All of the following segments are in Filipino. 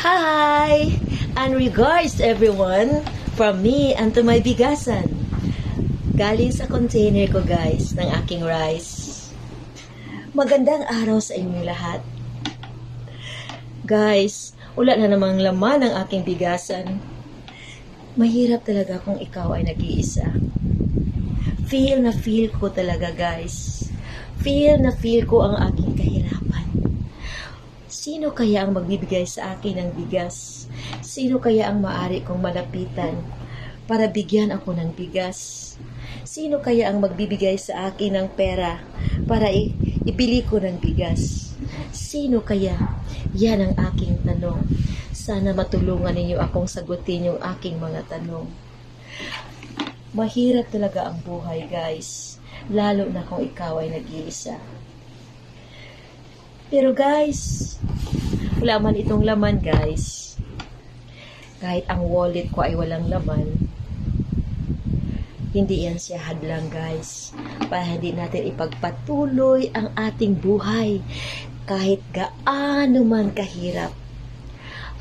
Hi! And regards everyone from me and to my bigasan. Galing sa container ko guys ng aking rice. Magandang araw sa inyong lahat. Guys, wala na namang laman ang aking bigasan. Mahirap talaga kung ikaw ay nag-iisa. Feel na feel ko talaga guys. Feel na feel ko ang aking kahirapan. Sino kaya ang magbibigay sa akin ng bigas? Sino kaya ang maaari kong malapitan para bigyan ako ng bigas? Sino kaya ang magbibigay sa akin ng pera para ibili ko ng bigas? Sino kaya? Yan ang aking tanong. Sana matulungan ninyo akong sagutin yung aking mga tanong. Mahirap talaga ang buhay guys, lalo na kung ikaw ay nag-iisa. Pero guys, wala man itong laman guys. Kahit ang wallet ko ay walang laman, hindi yan siya hadlang guys. Para hindi natin ipagpatuloy ang ating buhay kahit gaano man kahirap.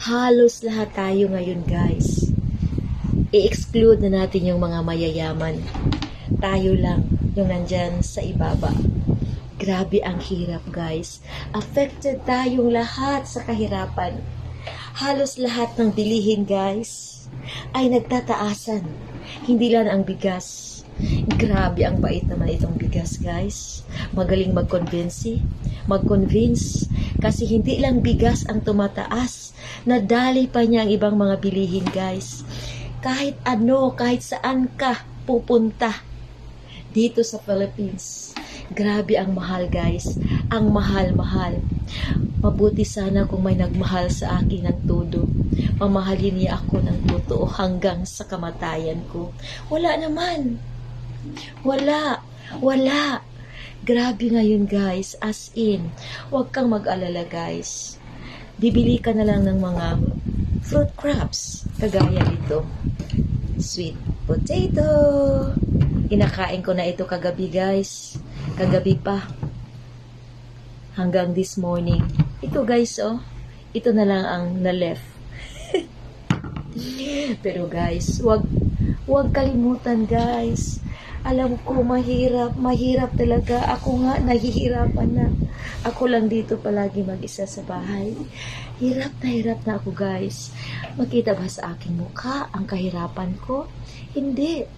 Halos lahat tayo ngayon guys. I-exclude na natin yung mga mayayaman. Tayo lang yung nandyan sa ibaba. Grabe ang hirap guys. Affected tayong lahat sa kahirapan. Halos lahat ng bilihin guys ay nagtataasan. Hindi lang ang bigas. Grabe ang bait naman itong bigas guys. Magaling mag-convince. Kasi hindi lang bigas ang tumataas. Nadali pa niya ang ibang mga bilihin guys. Kahit ano, kahit saan ka pupunta dito sa Philippines. Grabe ang mahal guys. Ang mahal-mahal. Mabuti sana kung may nagmahal sa akin ng todo. Mamahalin niya ako ng totoo hanggang sa kamatayan ko. Wala naman. Wala. Grabe ngayon guys. As in, huwag kang mag-alala guys. Bibili ka na lang ng mga fruit crops. Kagaya nito. Sweet potato. Kinakain ko na ito kagabi guys. Kagabi pa. Hanggang this morning. Ito guys, oh. Ito na lang ang na-left. Pero guys, wag kalimutan guys. Alam ko mahirap talaga. Ako nga nahihirapan na. Ako lang dito palagi mag-isa sa bahay. Hirap na ako guys. Makita ba sa aking mukha ang kahirapan ko? Hindi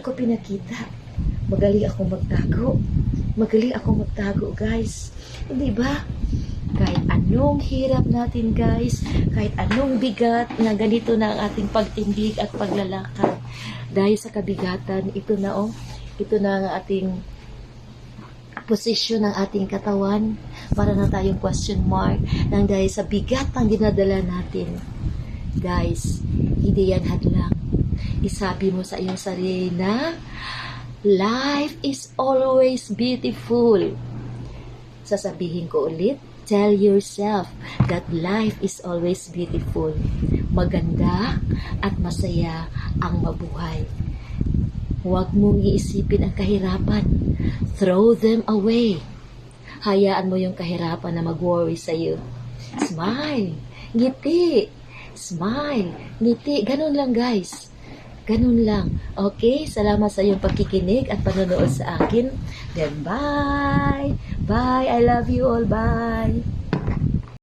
ko pinakita. Magaling akong magtago guys. Hindi ba? Kahit anong hirap natin guys, kahit anong bigat na ganito na ang ating pagtindig at paglalakad. Dahil sa kabigatan, ito na ang ating posisyon ng ating katawan. Para na tayong question mark nang dahil sa bigat ng dinadala natin. Guys, hindi yan hadlang. Isabi mo sa iyong sarili na life is always beautiful. Sasabihin ko ulit, tell yourself that life is always beautiful. Maganda at masaya ang mabuhay. Huwag mong iisipin ang kahirapan. Throw them away. Hayaan mo yung kahirapan na mag-worry sa'yo. Smile. Ngiti. Smile. Ngiti. Ganun lang guys. Ganun lang. Okay? Salamat sa iyong pagkikinig at panonood sa akin. Then bye. Bye. I love you all. Bye.